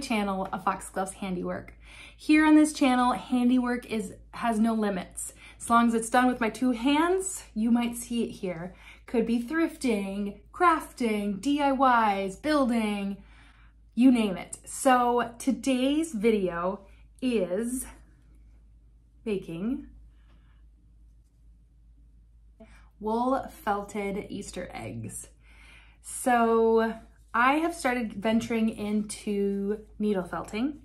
channel of Foxglove's Handiwork. Here on this channel, handiwork has no limits. As long as it's done with my two hands, you might see it here. Could be thrifting, crafting, DIYs, building, you name it. So today's video is making wool felted Easter eggs. So I have started venturing into needle felting.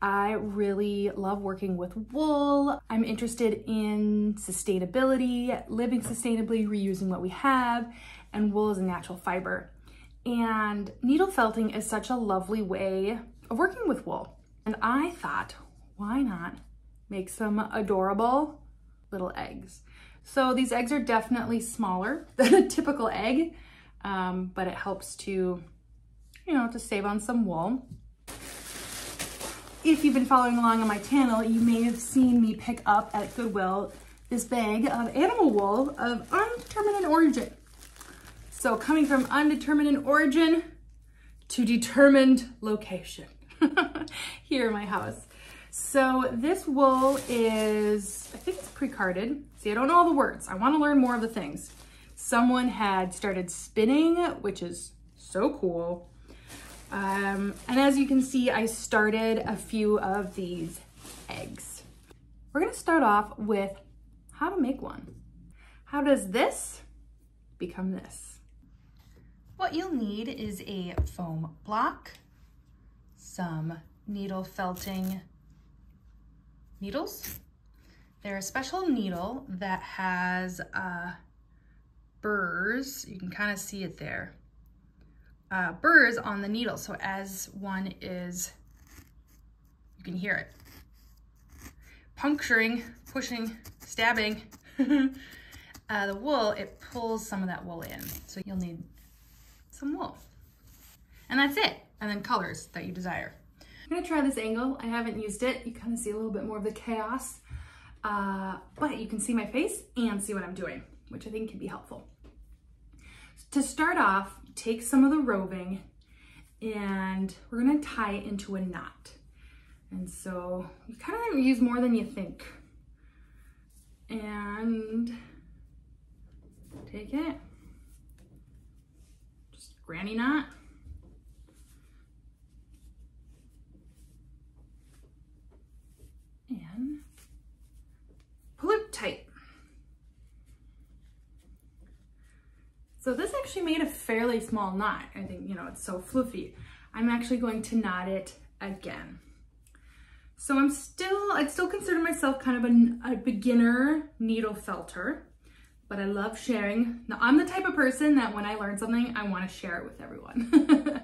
I really love working with wool. I'm interested in sustainability, living sustainably, reusing what we have, and wool is a natural fiber. And needle felting is such a lovely way of working with wool. And I thought, why not make some adorable little eggs? So these eggs are definitely smaller than a typical egg, but it helps to, to save on some wool. If you've been following along on my channel, you may have seen me pick up at Goodwill this bag of animal wool of undetermined origin. So coming from undetermined origin to determined location here in my house. So this wool is, I think it's pre-carded. See, I don't know all the words. I want to learn more of the things. Someone had started spinning, which is so cool. And as you can see, I started a few of these eggs. We're gonna start off with how to make one. How does this become this? What you'll need is a foam block, some needle felting needles. They're a special needle that has burrs. You can kind of see it there. Burrs on the needle, so as one is, you can hear it puncturing, pushing, stabbing the wool, it pulls some of that wool in. So you'll need some wool, and that's it, and then colors that you desire. I'm gonna try this angle. I haven't used it. You kind of see a little bit more of the chaos, but you can see my face and see what I'm doing, which I think can be helpful. To start off, take some of the roving and we're gonna tie it into a knot. And so you kind of use more than you think. And take it, just granny knot. And pull it tight. So this actually made a fairly small knot. I think, it's so fluffy. I'm actually going to knot it again. So I'd still consider myself kind of a beginner needle felter, but I love sharing. Now I'm the type of person that when I learn something, I want to share it with everyone.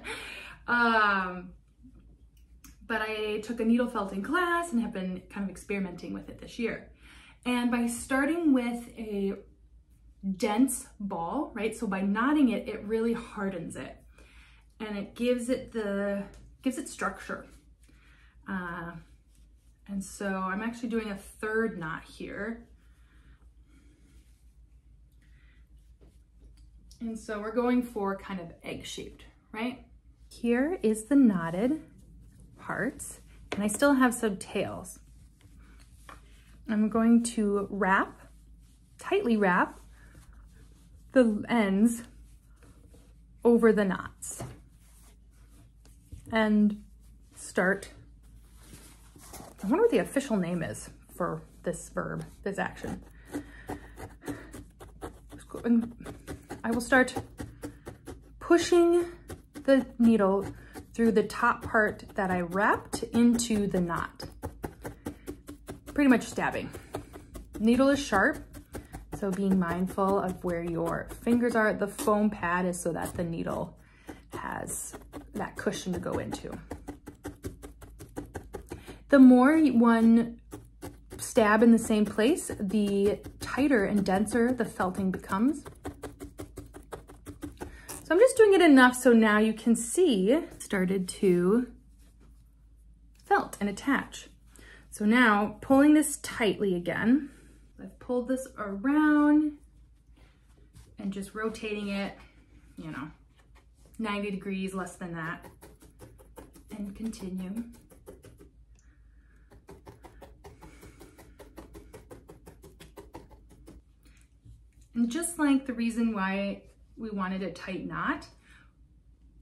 But I took a needle felting class and have been kind of experimenting with it this year. And by starting with a dense ball, right? So by knotting it, it really hardens it and it gives it structure. And so I'm actually doing a third knot here. And so we're going for kind of egg shaped, right? Here is the knotted parts and I still have some tails. I'm going to tightly wrap the ends over the knots and start. I wonder what the official name is for this verb, this action. I will start pushing the needle through the top part that I wrapped into the knot. Pretty much stabbing. Needle is sharp, so being mindful of where your fingers are. The foam pad is so that the needle has that cushion to go into. The more one stab in the same place, the tighter and denser the felting becomes. So I'm just doing it enough so now you can see started to felt and attach. So now pulling this tightly again, I've pulled this around and just rotating it, 90 degrees, less than that. and continue. And just like the reason why we wanted a tight knot,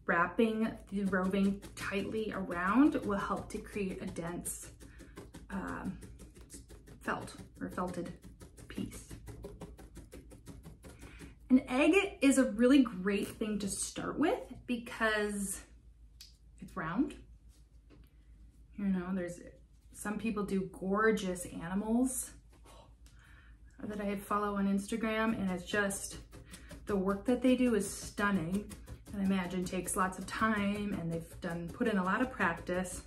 wrapping the roving tightly around will help to create a dense felt or felted piece. An egg is a really great thing to start with because it's round. You know, some people do gorgeous animals that I follow on Instagram, and it's just, the work that they do is stunning. And I imagine takes lots of time, and they've put in a lot of practice.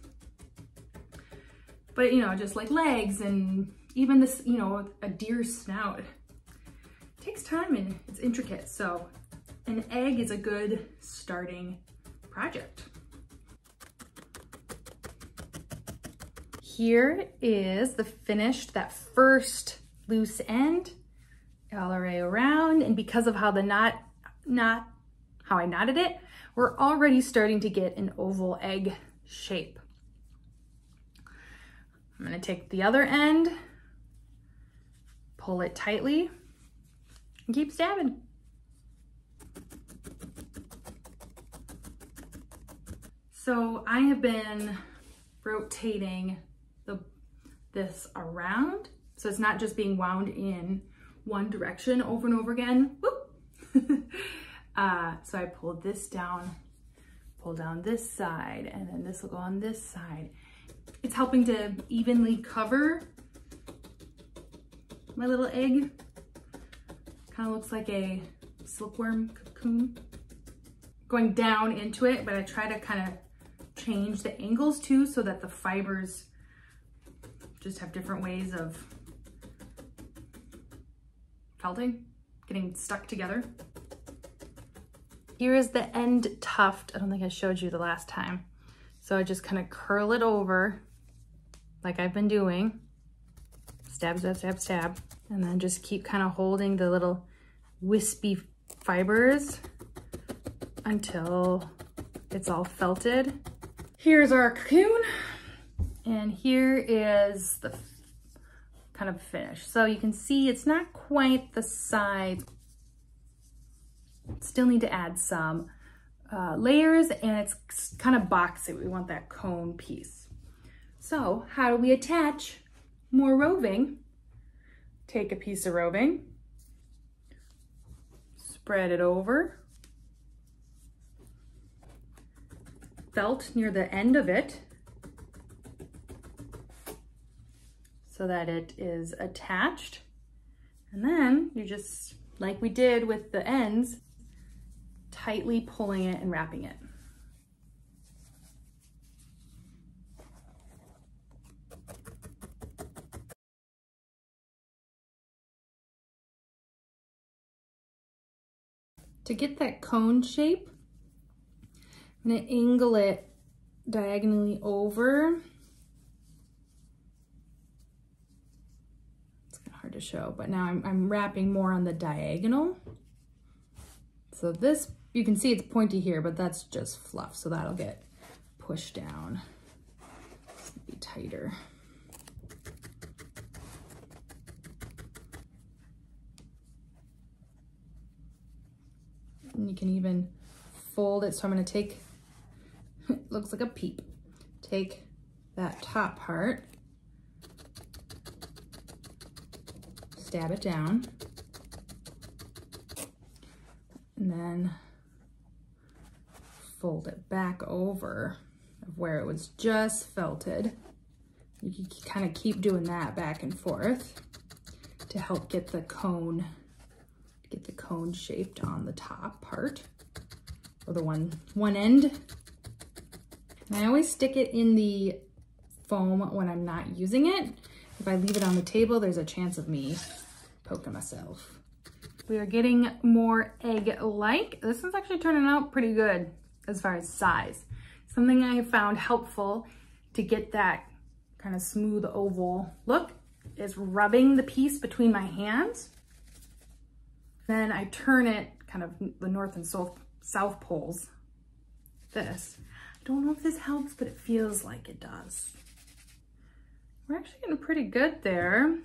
But you know, just like legs and even this, you know, a deer's snout, it takes time and it's intricate. So an egg is a good starting project. Here is the finished, that first loose end all the way around. And because of how how I knotted it, we're already starting to get an oval egg shape. I'm gonna take the other end, pull it tightly, and keep stabbing. So I have been rotating this around, so it's not just being wound in one direction over and over again. Whoop. So I pulled this down, pull down this side, and then this will go on this side. It's helping to evenly cover my little egg. Kind of looks like a silkworm cocoon. Going down into it, but I try to kind of change the angles too so that the fibers just have different ways of felting, getting stuck together. Here is the end tuft. I don't think I showed you the last time. So I just kind of curl it over like I've been doing. Stab, stab, stab, stab. And then just keep kind of holding the little wispy fibers until it's all felted. Here's our cocoon. And here is the kind of finish. So you can see it's not quite the size. Still need to add some layers, and it's kind of boxy. We want that cone piece. So how do we attach more roving? Take a piece of roving, spread it over, felt near the end of it so that it is attached. And then you just, like we did with the ends, tightly pulling it and wrapping it. To get that cone shape, I'm going to angle it diagonally over. It's kind of hard to show, but now I'm wrapping more on the diagonal. So this, you can see it's pointy here, but that's just fluff, so that'll get pushed down. Be tighter. And you can even fold it. So I'm going to take, it looks like a peep. Take that top part, stab it down, and then fold it back over of where it was just felted. You can kind of keep doing that back and forth to help get the cone shaped on the top part, or the one end. And I always stick it in the foam when I'm not using it. If I leave it on the table, there's a chance of me poking myself. We are getting more egg-like. This one's actually turning out pretty good as far as size. Something I have found helpful to get that kind of smooth oval look is rubbing the piece between my hands. Then I turn it kind of the north and south poles. This. I don't know if this helps, but it feels like it does. We're actually getting pretty good there.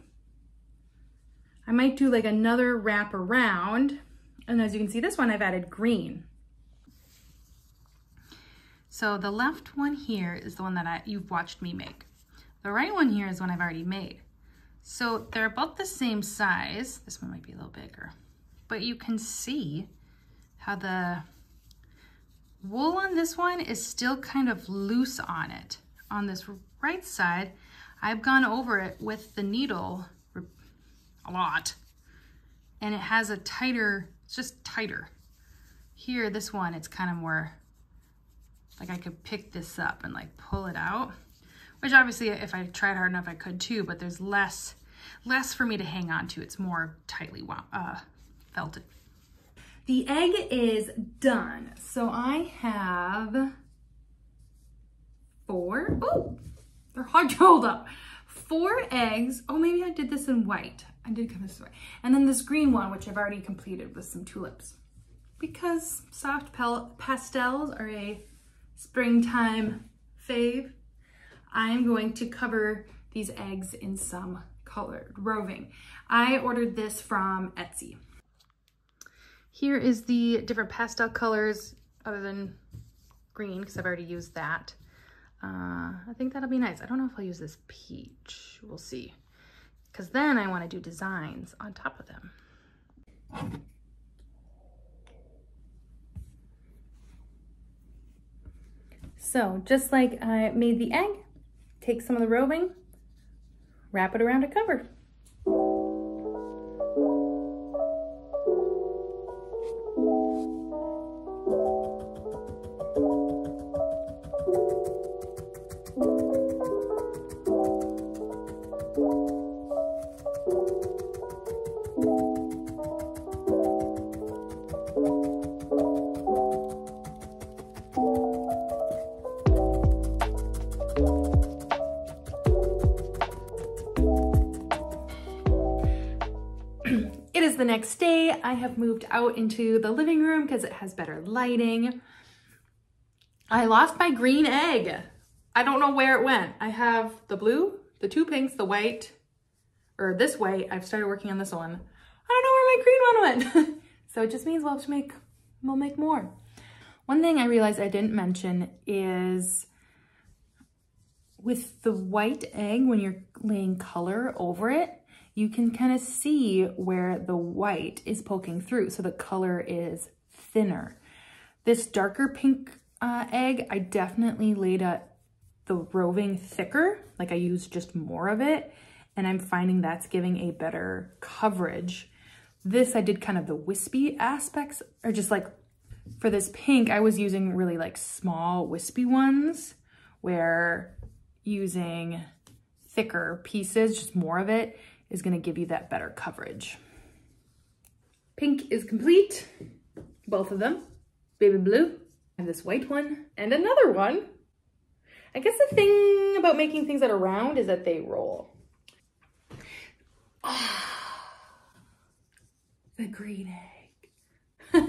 I might do like another wrap around. And as you can see, this one I've added green. So the left one here is the one that you've watched me make. The right one here is one I've already made. So they're about the same size. This one might be a little bigger, but you can see how the wool on this one is still kind of loose on it. On this right side, I've gone over it with the needle a lot, and it has a tighter, it's just tighter. Here, this one, it's kind of more, like I could pick this up and like pull it out, which obviously if I tried hard enough I could too, but there's less for me to hang on to. It's more tightly felted. The egg is done. So I have 4, oh, they're hard to hold up. 4 eggs. Oh, maybe I did this in white. I did come this way. And then this green one, which I've already completed with some tulips. Because soft pastels are a springtime fave, I'm going to cover these eggs in some colored roving. I ordered this from Etsy. Here is the different pastel colors other than green, because I've already used that. I think that'll be nice. I don't know if I'll use this peach. We'll see. Because then I want to do designs on top of them. So just like I made the egg, take some of the roving, wrap it around a cover. It is the next day. I have moved out into the living room because it has better lighting. I lost my green egg. I don't know where it went. I have the blue, the 2 pinks, the white, or this white. I've started working on this one. I don't know where my green one went. So it just means we'll make more. One thing I realized I didn't mention is with the white egg, when you're laying color over it, you can kind of see where the white is poking through, so the color is thinner. This darker pink egg, I definitely laid the roving thicker, like I used just more of it, and I'm finding that's giving a better coverage. This, I did kind of the wispy aspects, or just like for this pink, I was using really like small wispy ones, where using thicker pieces, just more of it, is gonna give you that better coverage. Pink is complete, both of them. Baby blue, and this white one, and another one. I guess the thing about making things that are round is that they roll. Ah, the green egg. Do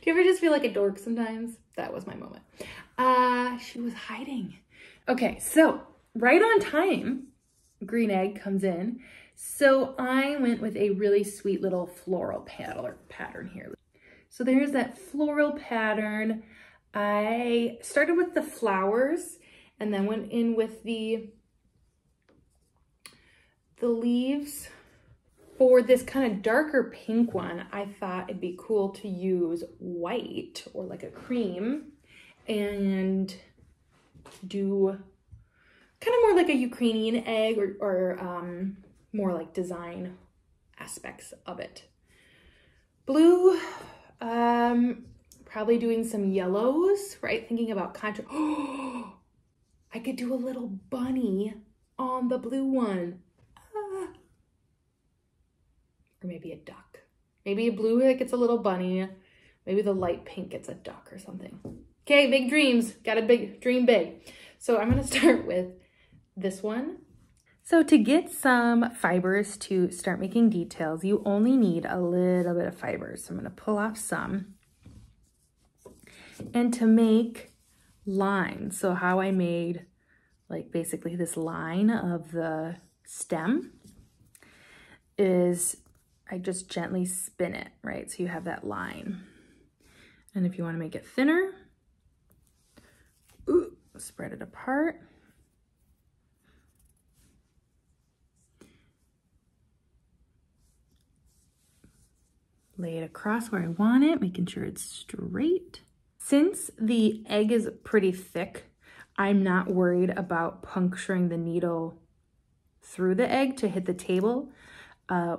you ever just feel like a dork sometimes? That was my moment. She was hiding. Okay, so right on time, green egg comes in. So I went with a really sweet little floral pattern here. So there's that floral pattern. I started with the flowers and then went in with the leaves. For this kind of darker pink one, I thought it'd be cool to use white or like a cream and do kind of more like a Ukrainian egg or more like design aspects of it. Blue, probably doing some yellows, right? Thinking about contrast. Oh, I could do a little bunny on the blue one. Or maybe a duck. Maybe a blue that gets a little bunny. Maybe the light pink gets a duck or something. Okay, big dreams. Got a dream big. So I'm gonna start with this one. So to get some fibers to start making details, you only need a little bit of fibers. So I'm gonna pull off some. And to make line. So how I made like basically this line of the stem is I just gently spin it, right? So you have that line. And if you want to make it thinner, spread it apart. Lay it across where I want it, making sure it's straight. Since the egg is pretty thick, I'm not worried about puncturing the needle through the egg to hit the table.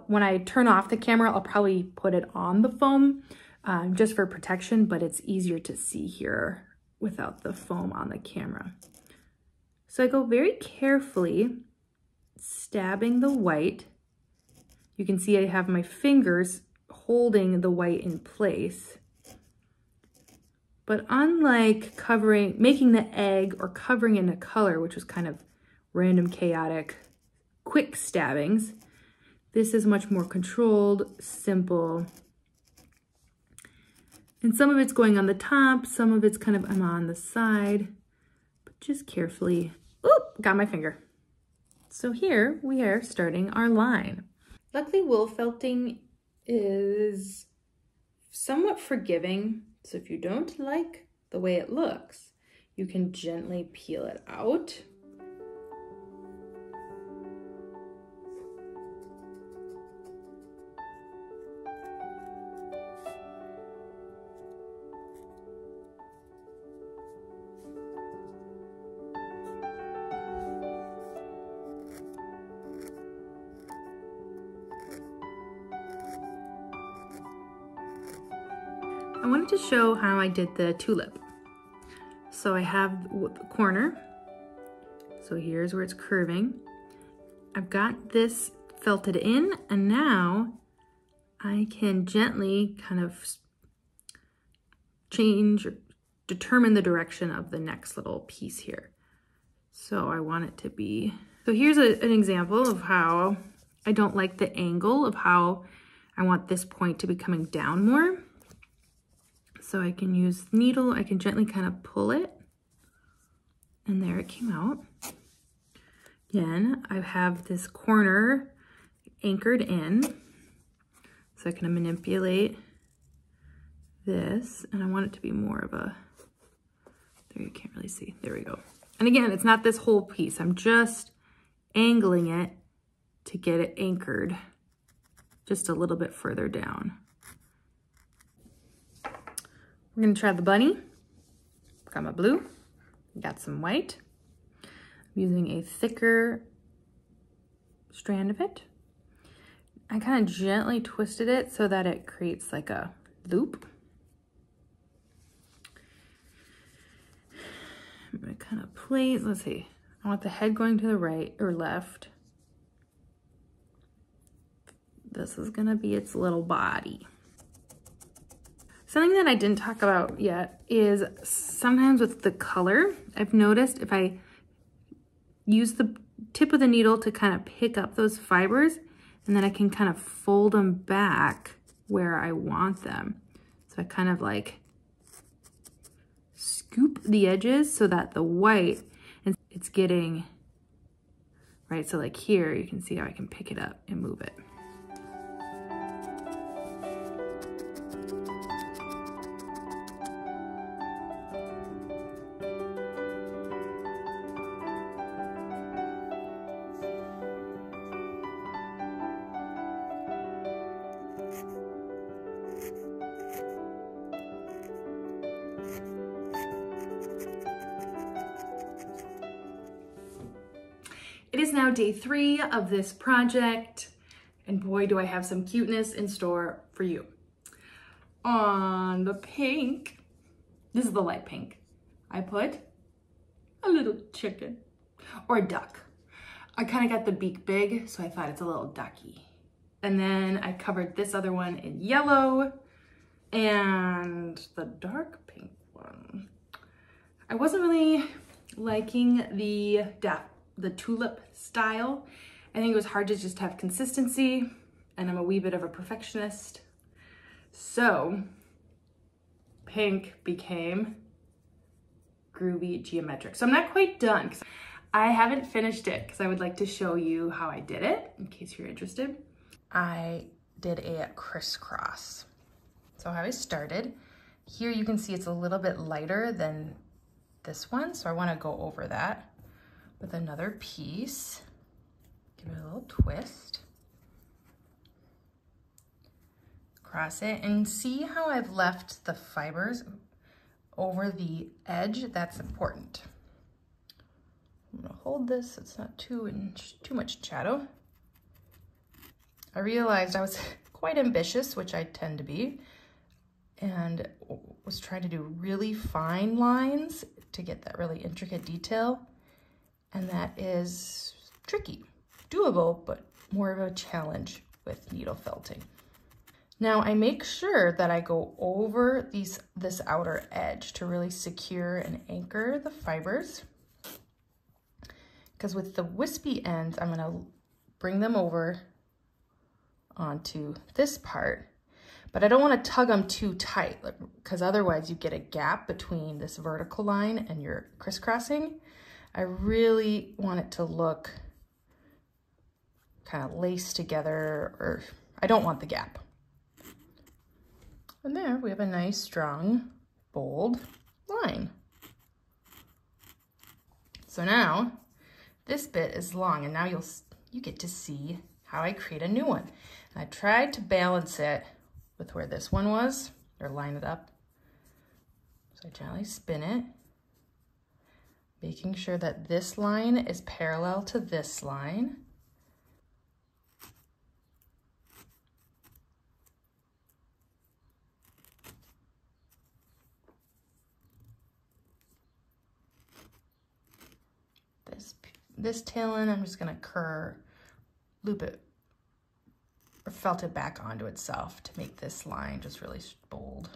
When I turn off the camera, I'll probably put it on the foam just for protection, but it's easier to see here without the foam on the camera. So I go very carefully stabbing the white. You can see I have my fingers holding the white in place. But unlike making the egg or covering in a color, which was kind of random, chaotic, quick stabbings, this is much more controlled, simple. And some of it's going on the top, some of it's kind of on the side, but just carefully, got my finger. So here we are starting our line. Luckily, wool felting is somewhat forgiving. So if you don't like the way it looks, you can gently peel it out. I wanted to show how I did the tulip. So I have the corner. So here's where it's curving. I've got this felted in, and now I can gently kind of change or determine the direction of the next little piece here. So I want it to be, so here's an example of how I don't like the angle of how I want this point to be coming down more. So I can use the needle, I can gently kind of pull it, and there it came out. Again, I have this corner anchored in, so I can manipulate this, and I want it to be more of a, there you can't really see, there we go. And again, it's not this whole piece, I'm just angling it to get it anchored just a little bit further down. We're gonna try the bunny. Got my blue, got some white. I'm using a thicker strand of it. I kind of gently twisted it so that it creates like a loop. I'm gonna kind of place, let's see, I want the head going to the right or left. This is gonna be its little body. Something that I didn't talk about yet is sometimes with the color, I've noticed if I use the tip of the needle to kind of pick up those fibers, and then I can kind of fold them back where I want them. So I kind of like scoop the edges so that the white, and it's getting, right? So like here, you can see how I can pick it up and move it. It is now day 3 of this project, and boy, do I have some cuteness in store for you. On the pink, this is the light pink, I put a little chicken or a duck. I kind of got the beak big, so I thought it's a little ducky. And then I covered this other one in yellow and the dark pink one. I wasn't really liking the tulip style. I think it was hard to just have consistency, and I'm a wee bit of a perfectionist. So pink became groovy geometric. So I'm not quite done. I haven't finished it because I would like to show you how I did it in case you're interested. I did a crisscross. So how I started, here you can see it's a little bit lighter than this one. So I want to go over that with another piece. Give it a little twist. Cross it and see how I've left the fibers over the edge. That's important. I'm gonna hold this so it's not too much shadow. I realized I was quite ambitious, which I tend to be, and was trying to do really fine lines to get that really intricate detail, and that is tricky. Doable, but more of a challenge with needle felting. Now I make sure that I go over this outer edge to really secure and anchor the fibers. Because with the wispy ends, I'm gonna bring them over onto this part, but I don't wanna tug them too tight because otherwise you get a gap between this vertical line and your crisscrossing. I really want it to look kind of laced together, or I don't want the gap. And there we have a nice, strong, bold line. So now this bit is long, and now you get to see how I create a new one. And I tried to balance it with where this one was, or line it up. So I gently spin it, making sure that this line is parallel to this line. This tail end, I'm just gonna loop it, or felt it back onto itself to make this line just really bold.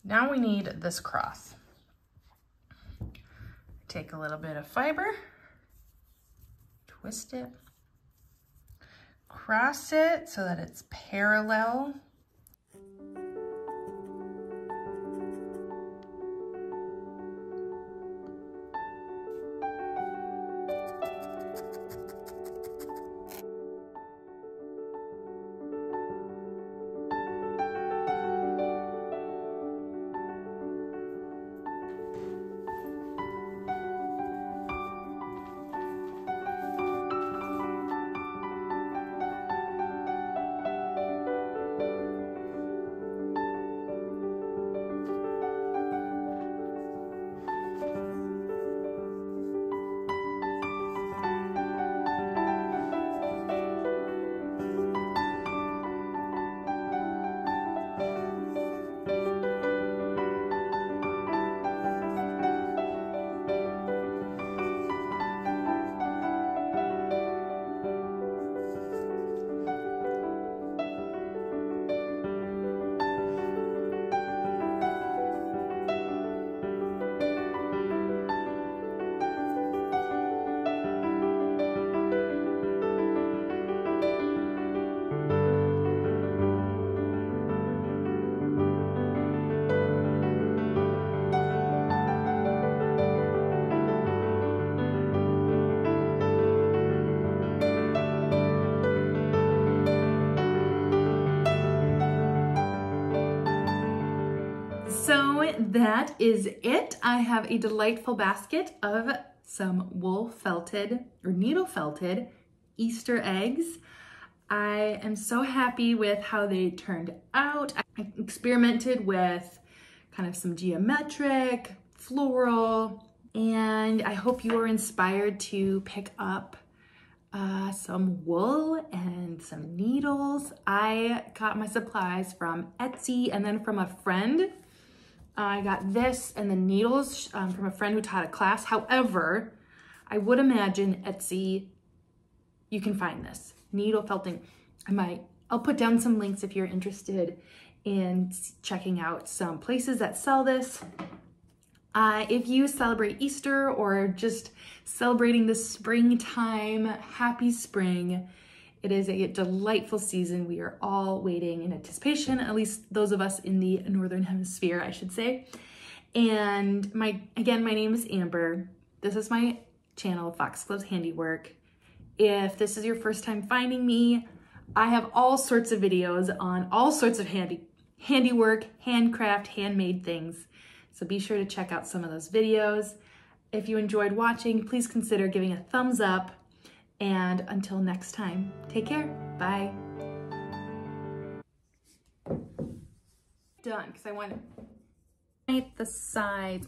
Now we need this cross. Take a little bit of fiber, twist it, cross it so that it's parallel. So that is it. I have a delightful basket of some wool felted or needle felted Easter eggs. I am so happy with how they turned out. I experimented with kind of some geometric, floral, and I hope you are inspired to pick up some wool and some needles. I got my supplies from Etsy and then from a friend. I got this and the needles from a friend who taught a class. However, I would imagine Etsy, you can find this. Needle felting. I'll put down some links if you're interested in checking out some places that sell this. If you celebrate Easter or just celebrating the springtime, happy spring. It is a delightful season. We are all waiting in anticipation, at least those of us in the Northern Hemisphere, I should say. And again, my name is Amber. This is my channel, Foxglove's Handiwork. If this is your first time finding me, I have all sorts of videos on all sorts of handiwork, handcraft, handmade things. So be sure to check out some of those videos. If you enjoyed watching, please consider giving a thumbs up. And until next time, take care. Bye. Done, because I want to paint the sides.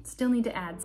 Still need to add.